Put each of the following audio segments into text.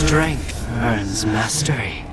Strength earns mastery.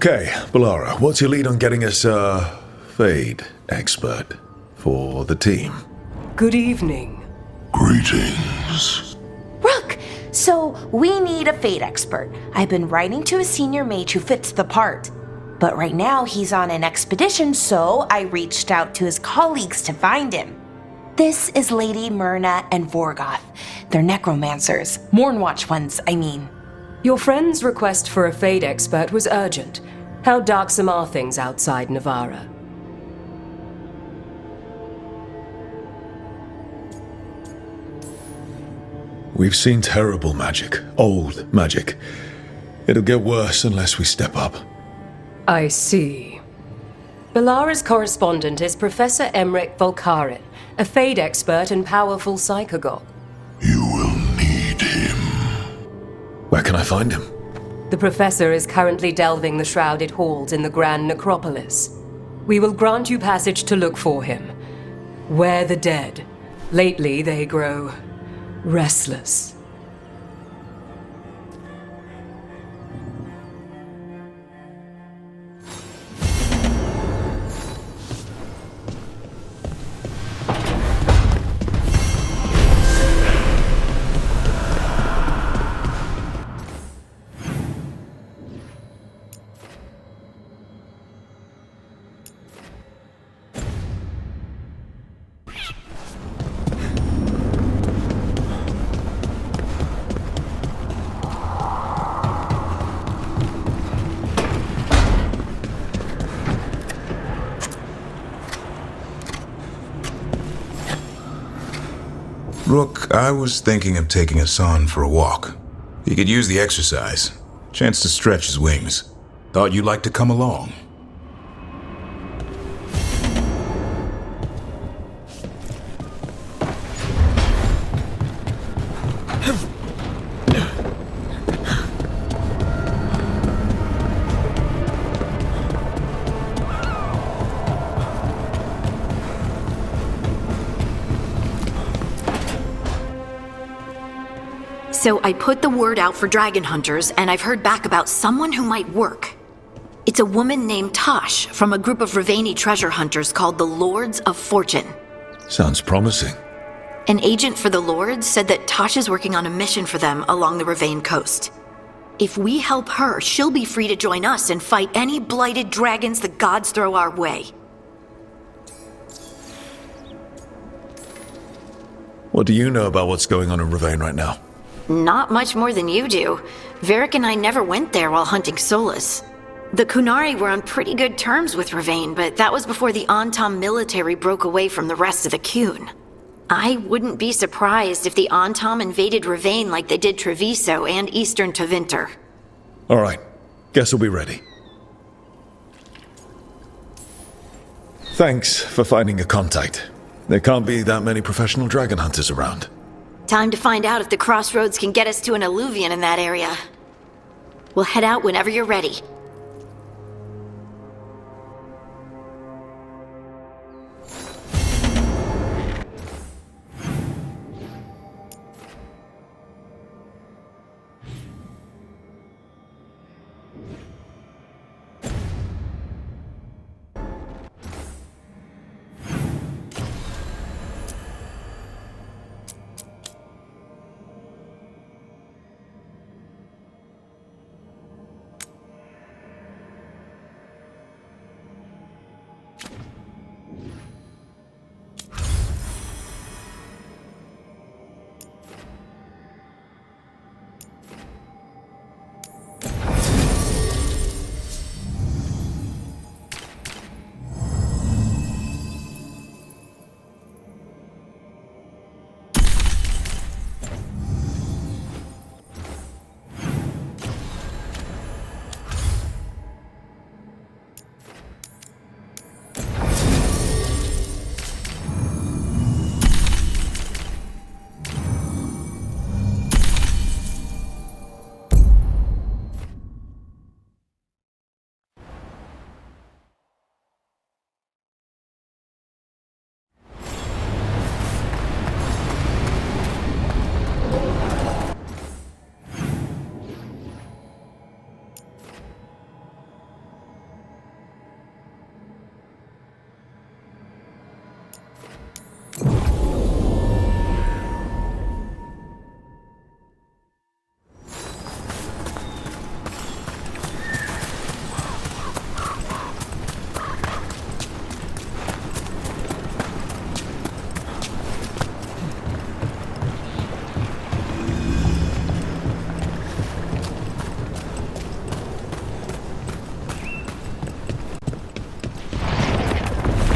Okay, Balara, what's your lead on getting us a Fade expert for the team? Good evening. Greetings. Rook! So, we need a Fade expert. I've been writing to a senior mage who fits the part. But right now he's on an expedition, so I reached out to his colleagues to find him. This is Lady Myrna and Vorgoth. They're necromancers. Mournwatch ones, I mean. Your friend's request for a Fade expert was urgent. How darksome are things outside Navarra? We've seen terrible magic. Old magic. It'll get worse unless we step up. I see. Balara's correspondent is Professor Emmerich Volkarin, a Fade expert and powerful psychagogue. You will need him. Where can I find him? The professor is currently delving the shrouded halls in the Grand Necropolis. We will grant you passage to look for him. Where the dead. Lately they grow restless. Rook, I was thinking of taking Hassan for a walk. He could use the exercise. Chance to stretch his wings. Thought you'd like to come along. So I put the word out for dragon hunters, and I've heard back about someone who might work. It's a woman named Tosh from a group of Ravani treasure hunters called the Lords of Fortune. Sounds promising. An agent for the Lords said that Tosh is working on a mission for them along the Ravane coast. If we help her, she'll be free to join us and fight any blighted dragons the gods throw our way. What do you know about what's going on in Ravane right now? Not much more than you do. Varric and I never went there while hunting Solus. The Kunari were on pretty good terms with Ravane, but that was before the Antam military broke away from the rest of the Kun. I wouldn't be surprised if the Antam invaded Ravane like they did Treviso and Eastern Tevinter. All right. Guess we'll be ready. Thanks for finding a contact. There can't be that many professional dragon hunters around. Time to find out if the crossroads can get us to an alluvion in that area. We'll head out whenever you're ready.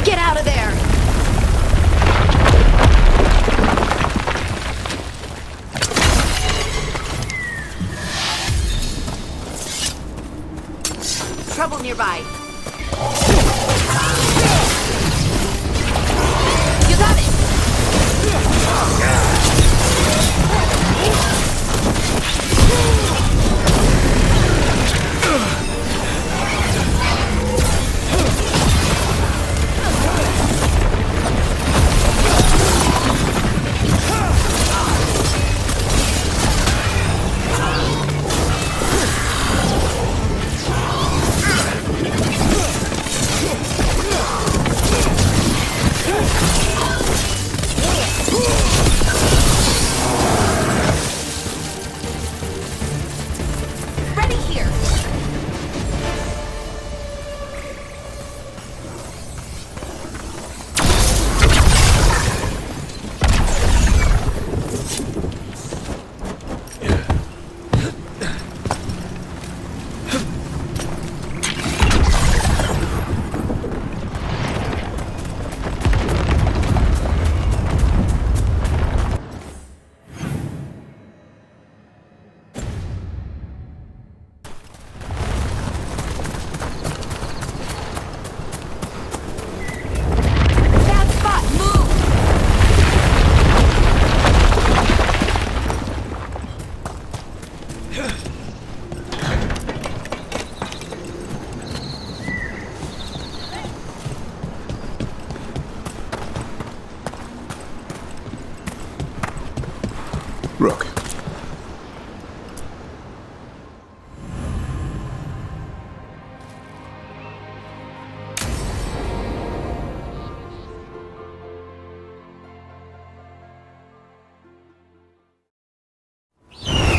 Get out of there! Trouble nearby. You got it!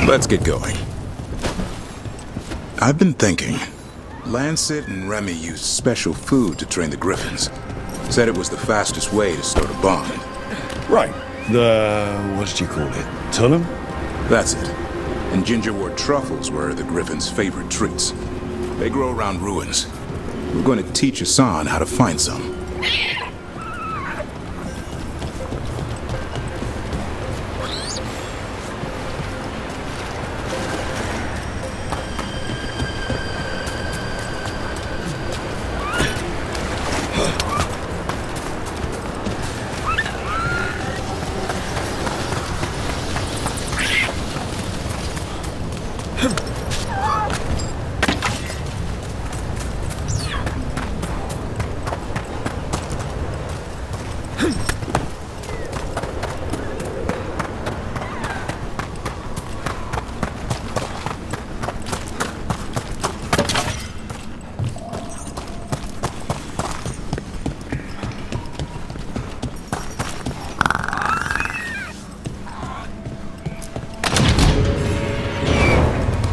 Let's get going. I've been thinking. Lancet and Remy used special food to train the griffins. Said it was the fastest way to start a bond. Right. What did you call it? Tullum? That's it. And gingerwort truffles were the griffins' favorite treats. They grow around ruins. We're going to teach Hassan how to find some.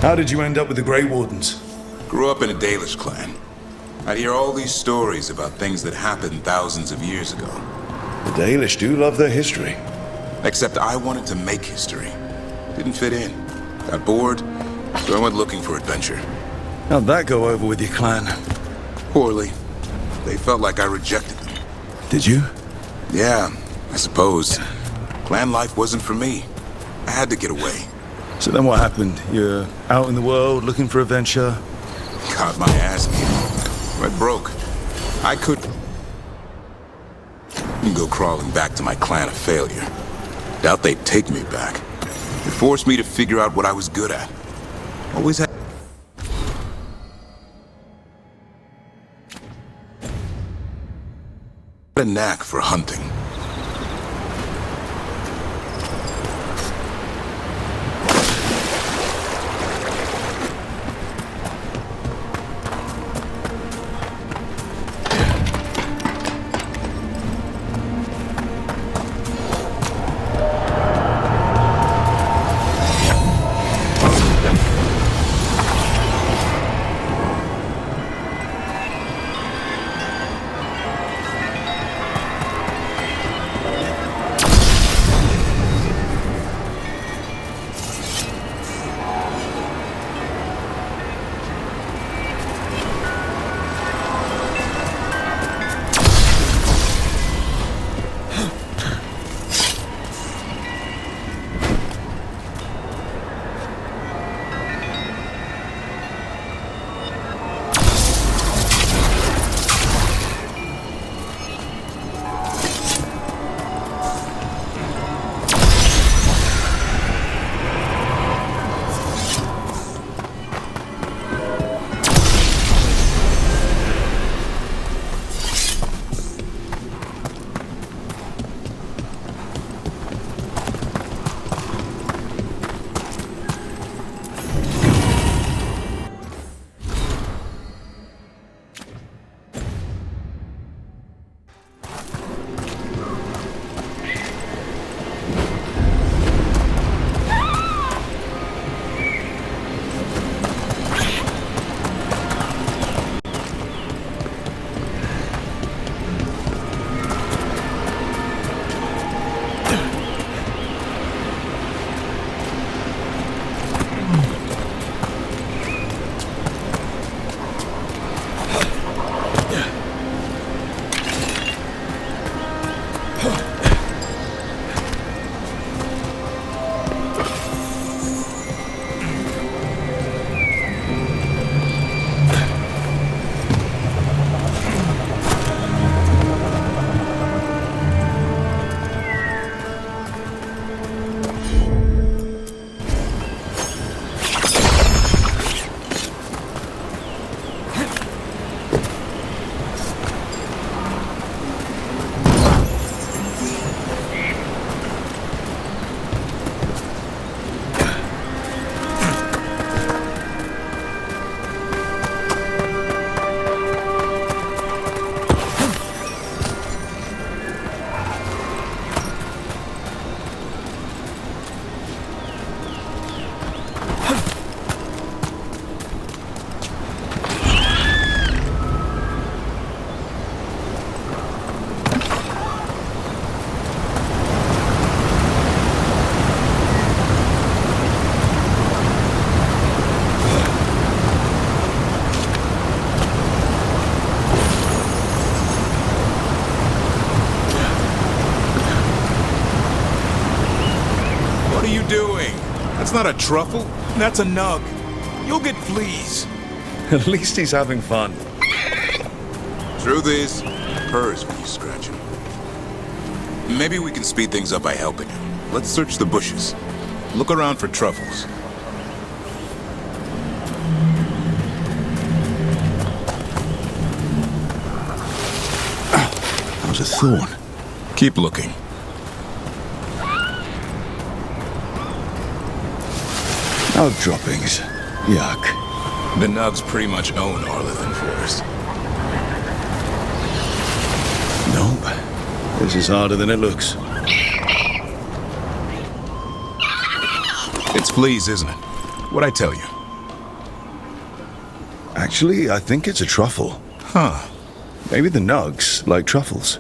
How did you end up with the Grey Wardens? Grew up in a Dalish clan. I'd hear all these stories about things that happened thousands of years ago. The Dalish do love their history. Except I wanted to make history. Didn't fit in. Got bored, so I went looking for adventure. How'd that go over with your clan? Poorly. They felt like I rejected them. Did you? Yeah, I suppose. Clan life wasn't for me. I had to get away. So then what happened? You're out in the world looking for adventure? Got my ass beat. Went broke. I could go crawling back to my clan a failure. Doubt they'd take me back. It forced me to figure out what I was good at. Always had a knack for hunting. saying? That's not a truffle. That's a nug. You'll get fleas. At least he's having fun. Truth is, it purrs when you scratch him. Maybe we can speed things up by helping him. Let's search the bushes. Look around for truffles. That was a thorn. Keep looking. Nug droppings. Yuck. The nugs pretty much own Arlithan Forest. Nope. This is harder than it looks. It's fleas, isn't it? What'd I tell you? Actually, I think it's a truffle. Huh. Maybe the nugs like truffles.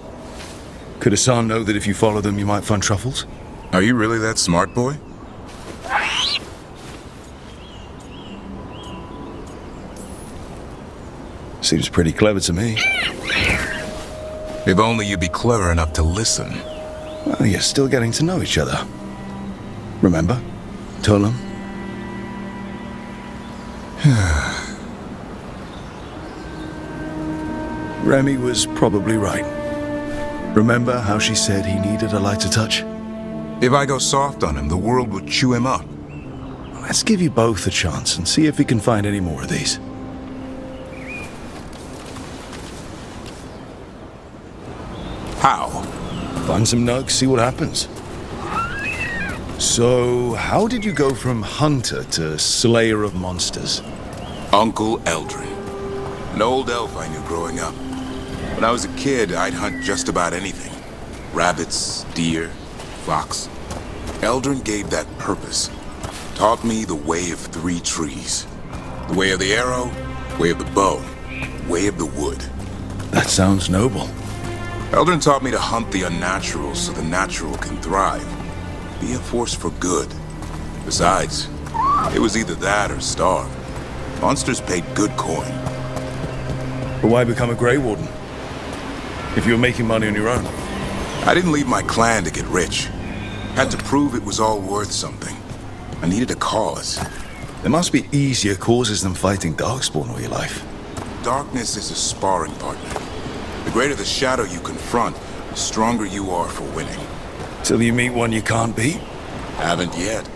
Could Hassan know that if you follow them, you might find truffles? Are you really that smart, boy? Seems pretty clever to me. If only you'd be clever enough to listen. Well, you're still getting to know each other. Remember? Tolam? Remy was probably right. Remember how she said he needed a lighter touch? If I go soft on him, the world will chew him up. Let's give you both a chance and see if we can find any more of these. How? Find some nugs, see what happens. So, how did you go from hunter to slayer of monsters? Uncle Eldrin. An old elf I knew growing up. When I was a kid, I'd hunt just about anything. Rabbits, deer, fox. Eldrin gave that purpose. Taught me the way of 3 trees. The way of the arrow, way of the bow, way of the wood. That sounds noble. Eldrin taught me to hunt the unnatural so the natural can thrive. Be a force for good. Besides, it was either that or starve. Monsters paid good coin. But why become a Grey Warden? If you were making money on your own. I didn't leave my clan to get rich. Had to prove it was all worth something. I needed a cause. There must be easier causes than fighting Darkspawn all your life. Darkness is a sparring partner. The greater the shadow you confront, the stronger you are for winning. Till you meet one you can't beat? Haven't yet.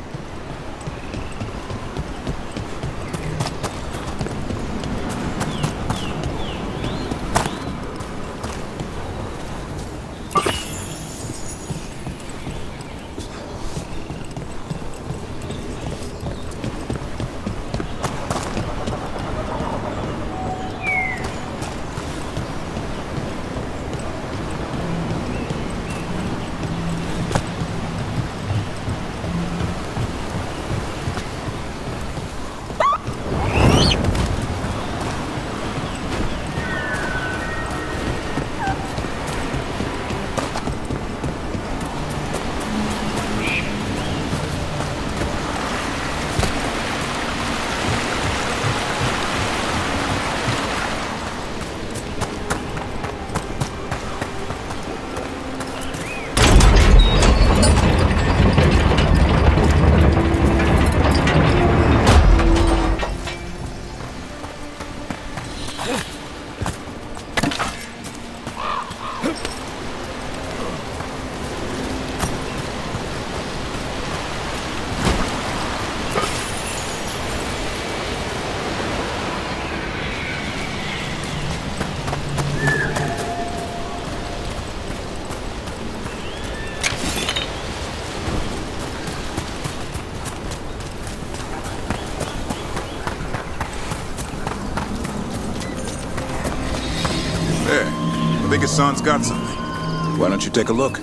I think Hassan's got something. Why don't you take a look?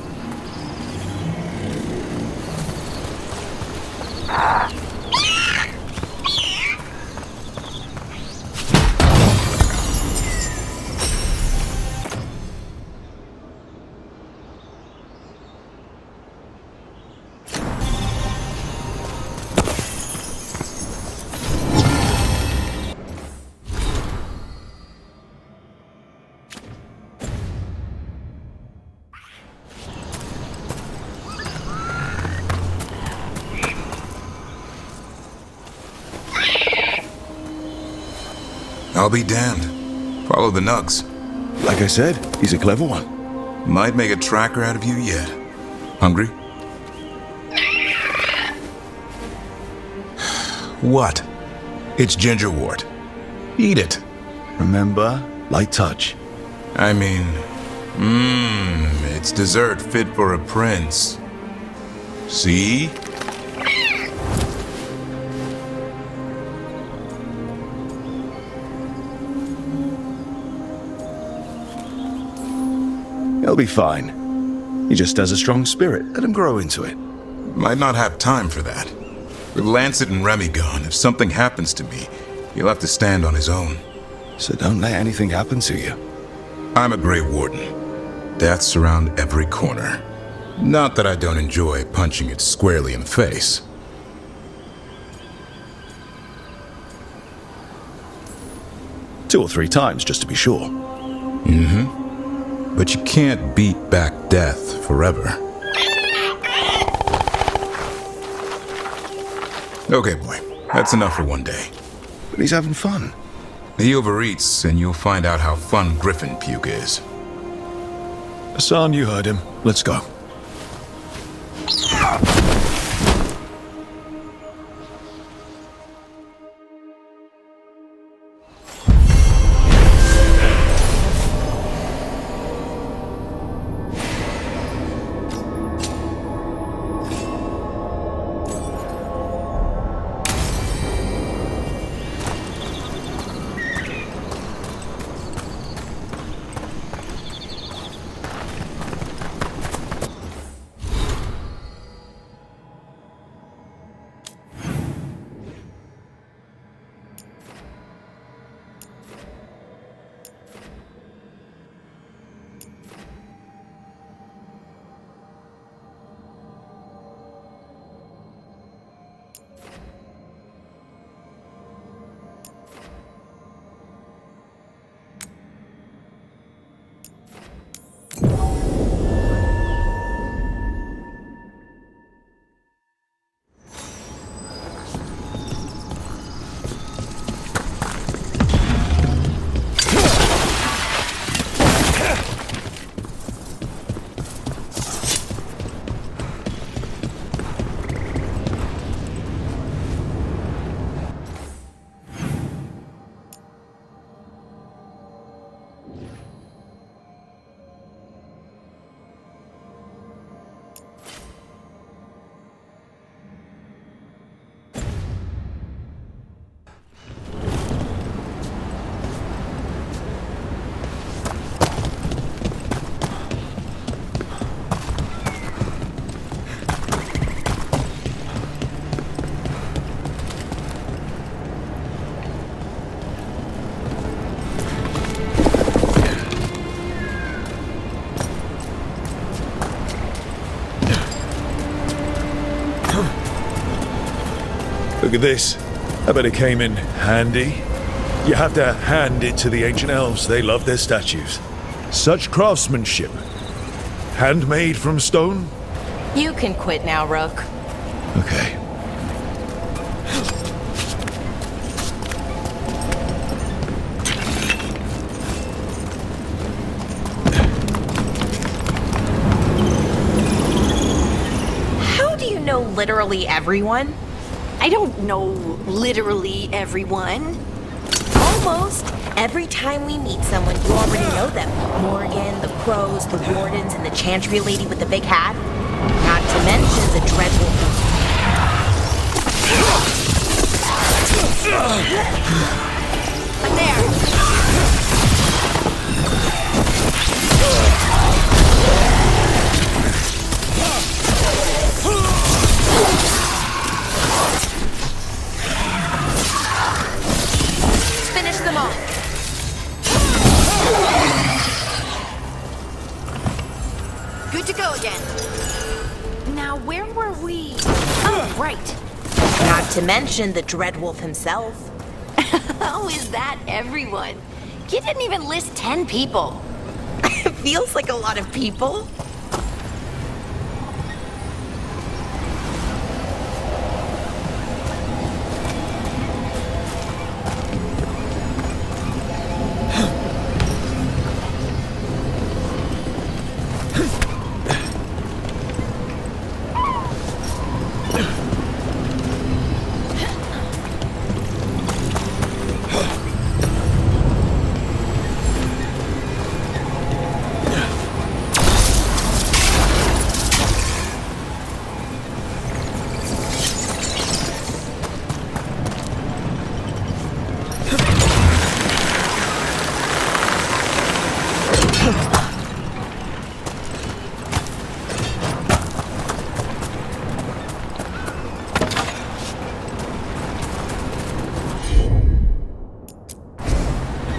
I'll be damned. Follow the nugs. Like I said, he's a clever one. Might make a tracker out of you yet. Hungry? What? It's gingerwort. Eat it. Remember, light touch. I mean, it's dessert fit for a prince. See? He'll be fine. He just has a strong spirit. Let him grow into it. Might not have time for that. With Lancet and Remy gone, if something happens to me, he'll have to stand on his own. So don't let anything happen to you. I'm a Grey Warden. Death's around every corner. Not that I don't enjoy punching it squarely in the face. Two or three times, just to be sure. But you can't beat back death forever. Okay, boy. That's enough for one day. But he's having fun. He overeats, and you'll find out how fun Griffin puke is. Hassan, you heard him. Let's go. Look at this. I bet it came in handy. You have to hand it to the ancient elves. They love their statues. Such craftsmanship. Handmade from stone? You can quit now, Rook. Okay. How do you know literally everyone? I don't know literally everyone. Almost. Every time we meet someone, you already know them. Morgan, the crows, the wardens, and the chantry lady with the big hat. Not to mention the dreadful... But there. Finish them off. Good to go again. Now, where were we? Oh, right. Not to mention the Dreadwolf himself. Oh, is that everyone? You didn't even list 10 people. Feels like a lot of people.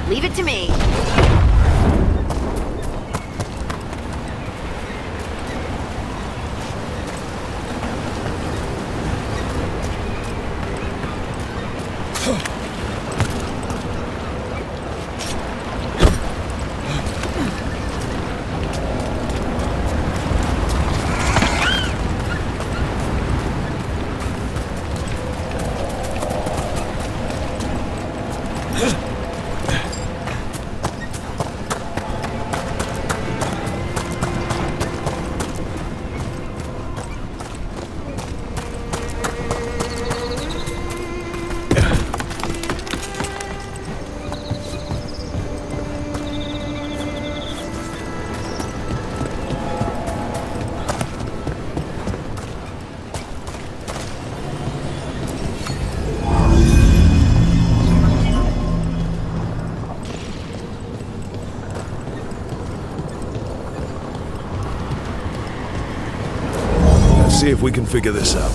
Leave it to me. See if we can figure this out.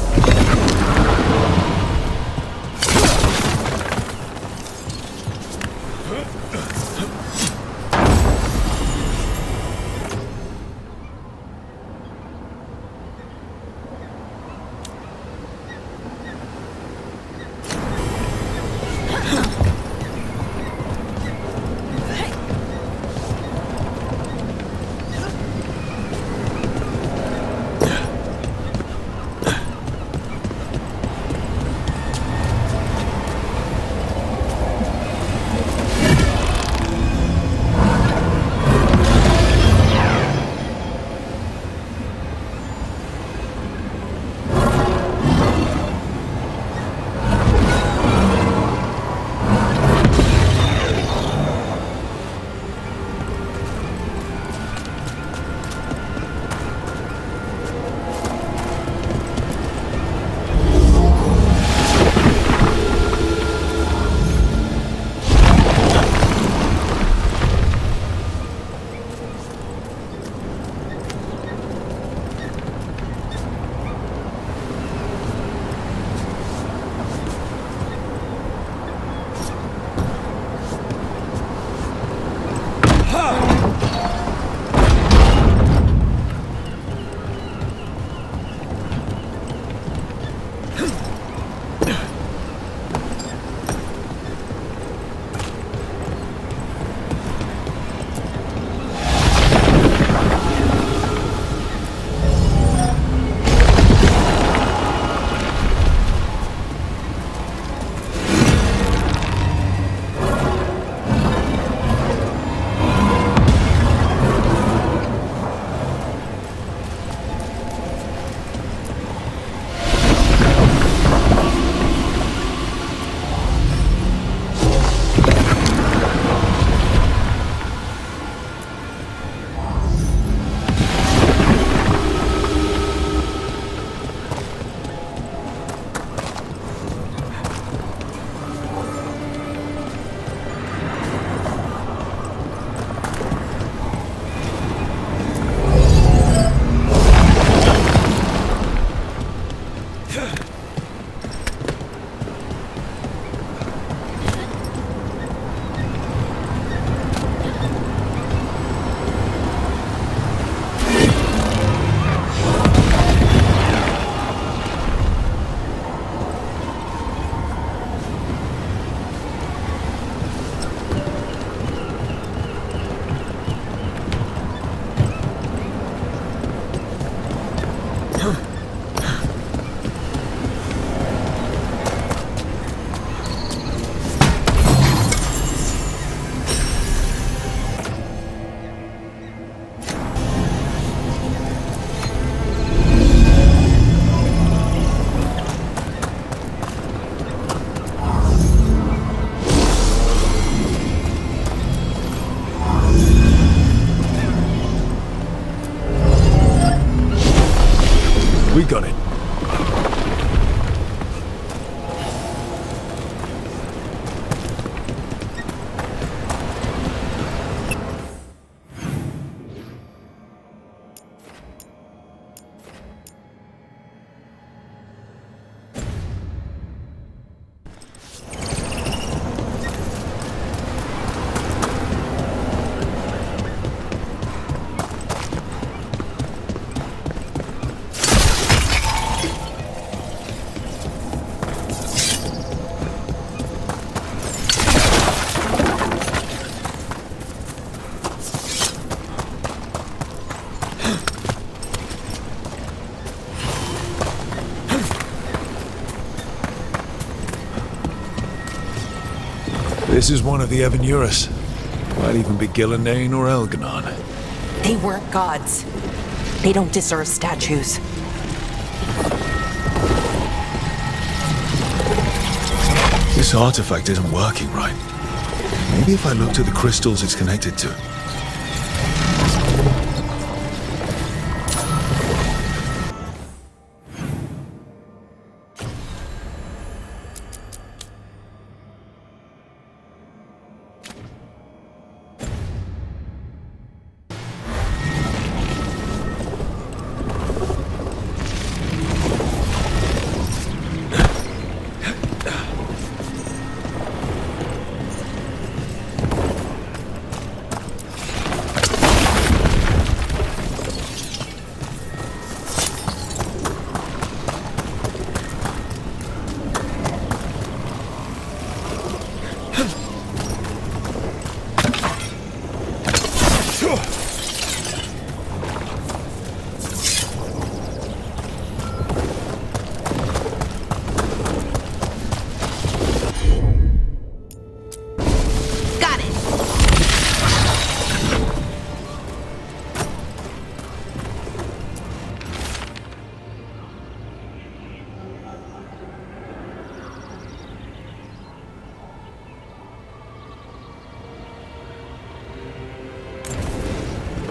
This is one of the Evanurus. Might even be Gillenane or Elganon. They weren't gods. They don't deserve statues. This artifact isn't working right. Maybe if I look to the crystals it's connected to.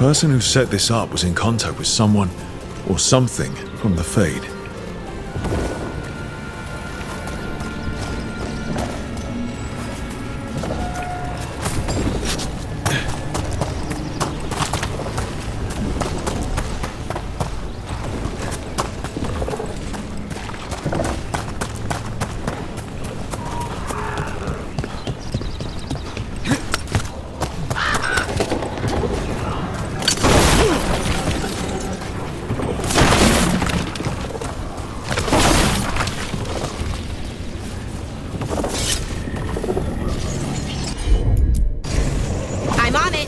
The person who set this up was in contact with someone or something from the Fade. I'm on it.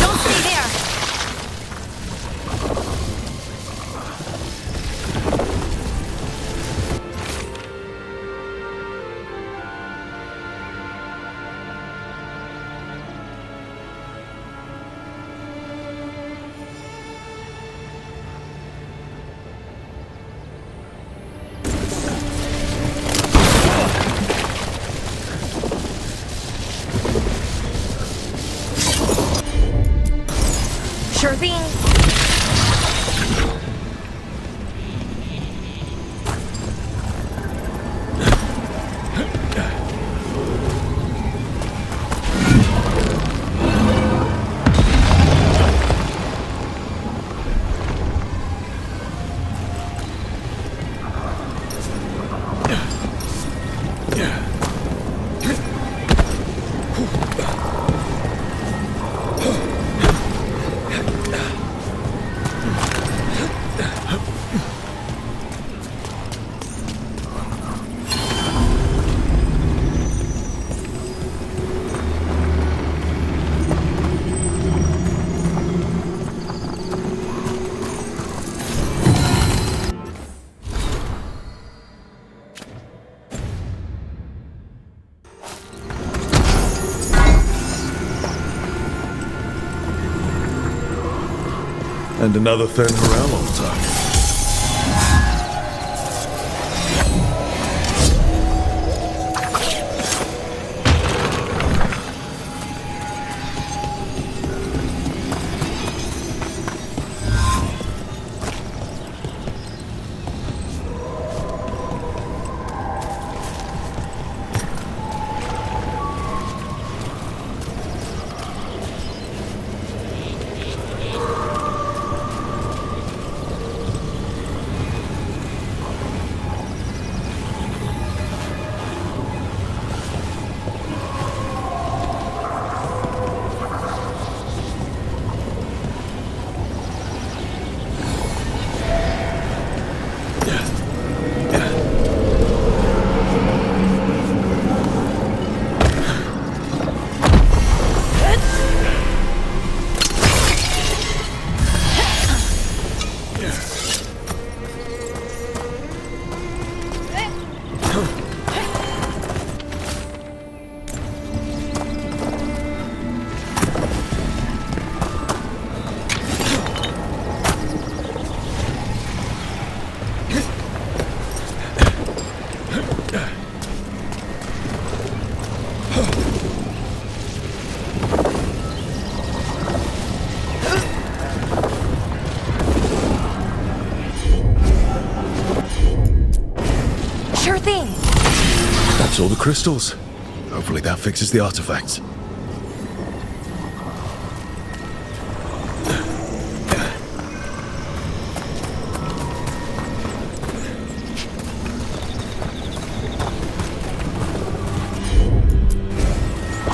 Don't stay there. Sure thing. And another Fen Harel altar. Saw the crystals. Hopefully that fixes the artifacts.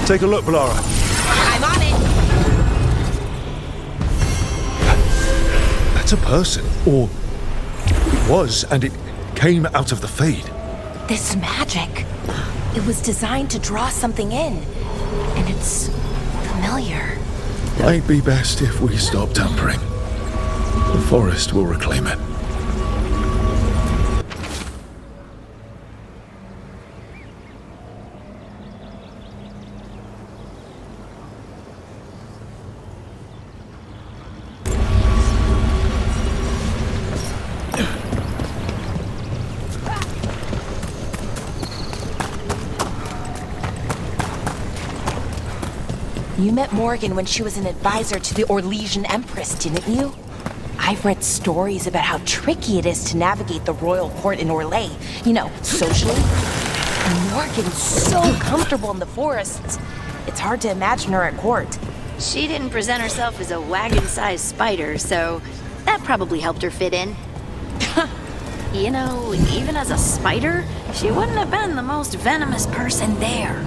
Take a look, Blara. I'm on it! That's a person. Or it was, and it came out of the Fade. This magic. It was designed to draw something in. And it's familiar. Might be best if we stop tampering. The forest will reclaim it. You met Morgan when she was an advisor to the Orlesian Empress, didn't you? I've read stories about how tricky it is to navigate the royal court in Orlais, you know, socially. And Morgan's so comfortable in the forests. It's hard to imagine her at court. She didn't present herself as a wagon-sized spider, so that probably helped her fit in. You know, even as a spider, she wouldn't have been the most venomous person there.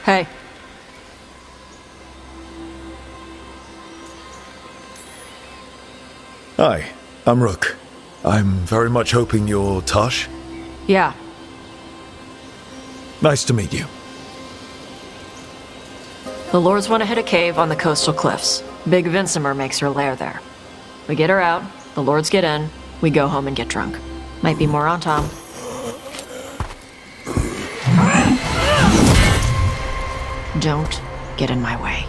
Hey. Hi, I'm Rook. I'm very much hoping you're Tosh. Yeah. Nice to meet you. The Lords want to hit a cave on the coastal cliffs. Big Vincimer makes her lair there. We get her out, the Lords get in, we go home and get drunk. Might be more on Tom. Don't get in my way.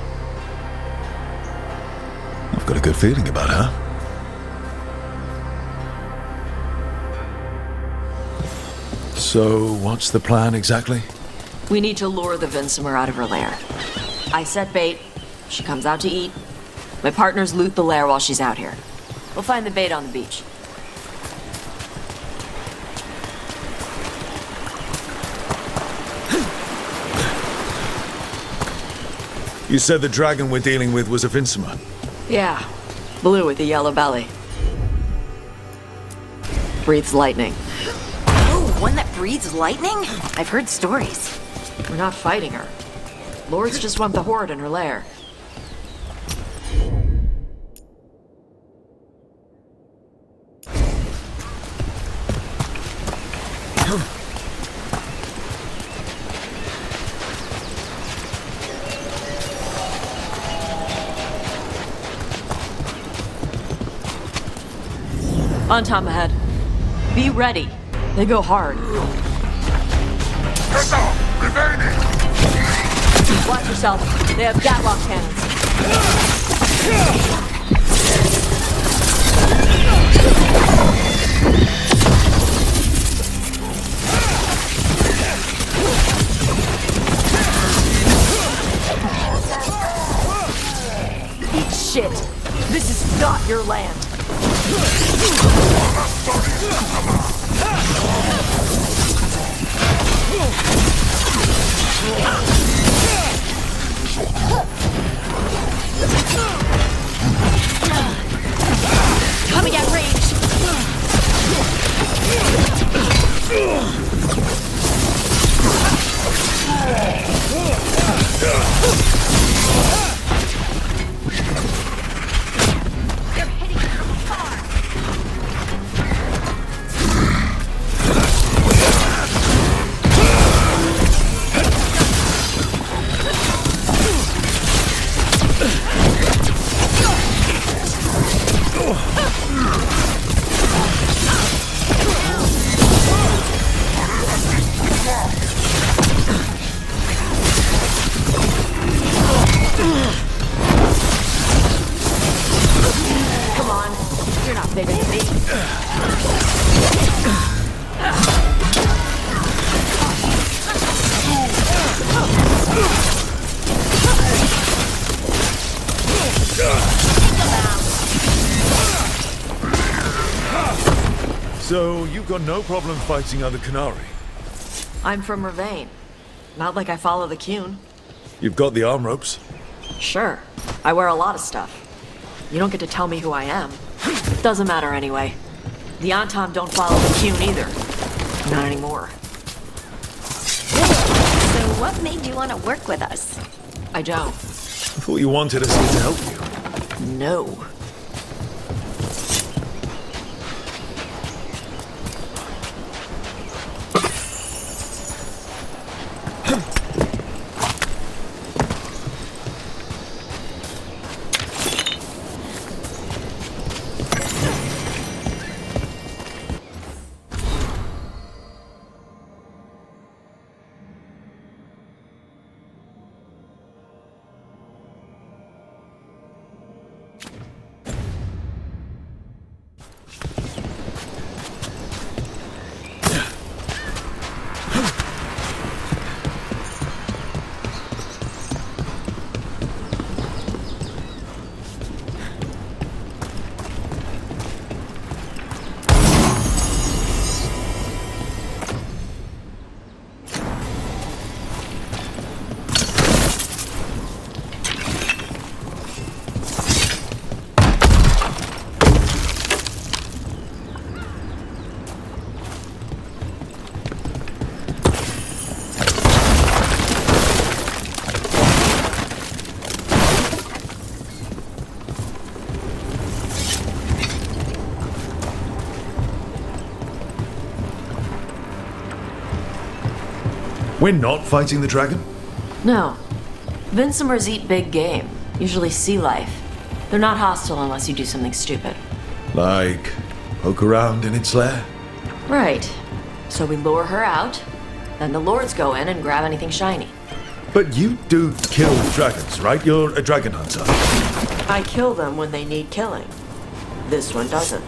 I've got a good feeling about her. So, what's the plan exactly? We need to lure the Vincimer out of her lair. I set bait, she comes out to eat. My partners loot the lair while she's out here. We'll find the bait on the beach. You said the dragon we're dealing with was a Vincimer. Yeah, blue with a yellow belly. Breathes lightning. Oh, one that breathes lightning? I've heard stories. We're not fighting her. Lords just want the horde in her lair. On Tom ahead. Be ready. They go hard. Watch yourself. They have Gatlock cannons. Eat shit. This is not your land. Coming at range. They're hitting too far. Come on, you're not bigger than me. So, you've got no problem fighting other Qunari? I'm from Ravain. Not like I follow the Qun. You've got the arm ropes? Sure, I wear a lot of stuff. You don't get to tell me who I am. Doesn't matter anyway. The Antom don't follow the Qun either. Not anymore. So what made you want to work with us? I don't. I thought you wanted us here to help you. No. We're not fighting the dragon? No. Vincimers eat big game, usually sea life. They're not hostile unless you do something stupid. Like, poke around in its lair? Right. So we lure her out, then the lords go in and grab anything shiny. But you do kill dragons, right? You're a dragon hunter. I kill them when they need killing. This one doesn't.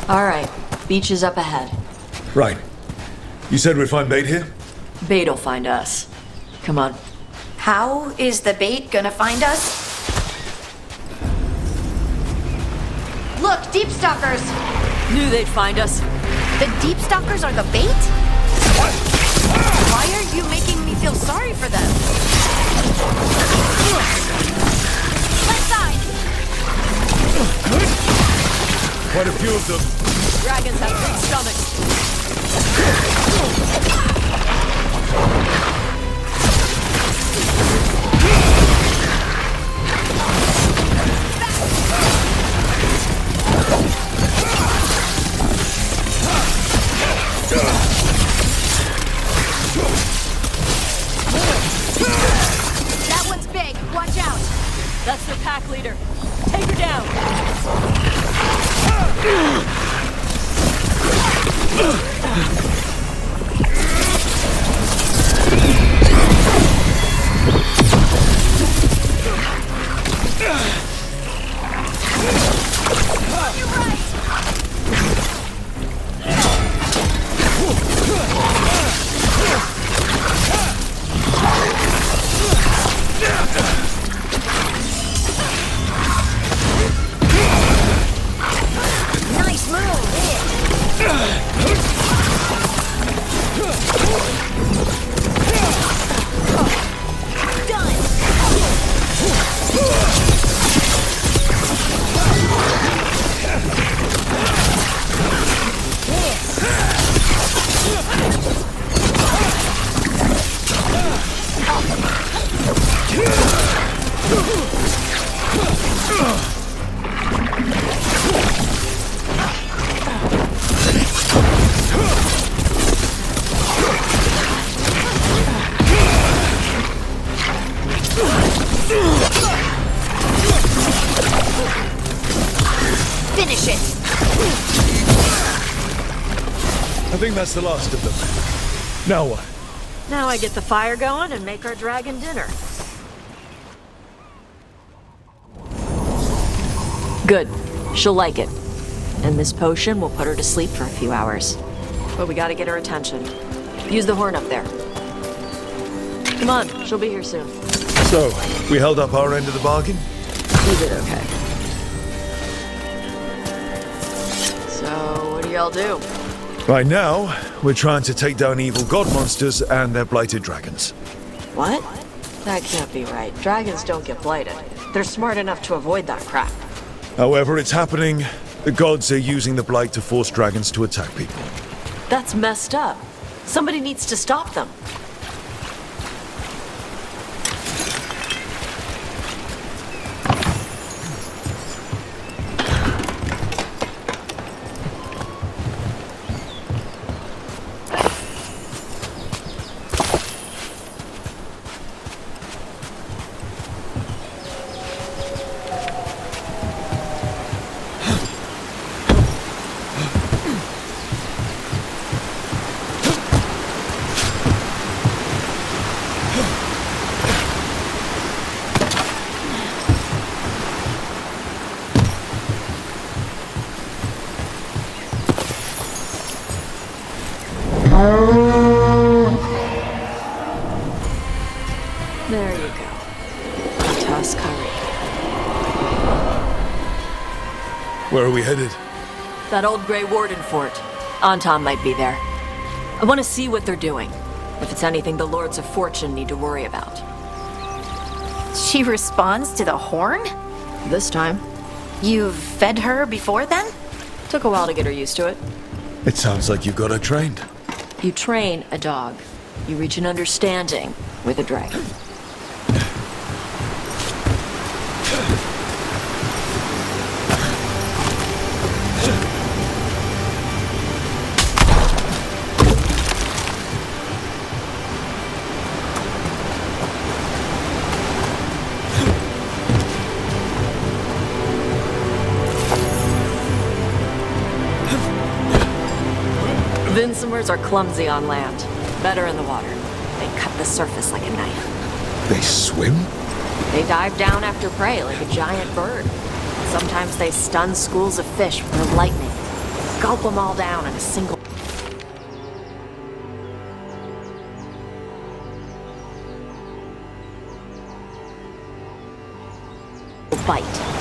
All right, beach is up ahead. Right. You said we'd find bait here? Bait'll find us. Come on. How is the bait gonna find us? Look, deep stalkers! Knew they'd find us. The deep stalkers are the bait? Why are you making me feel sorry for them? Left side! Quite a few of them. Dragons have big stomachs. That one's big. Watch out. That's their pack leader. Take her down. Nice move. Finish it. I think that's the last of them. Now what? Now I get the fire going and make our dragon dinner. Good. She'll like it. And this potion will put her to sleep for a few hours. But we gotta get her attention. Use the horn up there. Come on, she'll be here soon. So, we held up our end of the bargain? You did okay. So, what do y'all do? Right now, we're trying to take down evil god monsters and their blighted dragons. What? That can't be right. Dragons don't get blighted. They're smart enough to avoid that crap. However it's happening, the gods are using the blight to force dragons to attack people. That's messed up. Somebody needs to stop them. Where are we headed? That old Grey Warden fort. Anton might be there. I want to see what they're doing. If it's anything the Lords of Fortune need to worry about. She responds to the horn? This time. You've fed her before then? Took a while to get her used to it. It sounds like you've got her trained. You train a dog. You reach an understanding with a dragon. Vincimers are clumsy on land, better in the water. They cut the surface like a knife. They swim? They dive down after prey like a giant bird. Sometimes they stun schools of fish with their lightning. Gulp them all down in a single bite.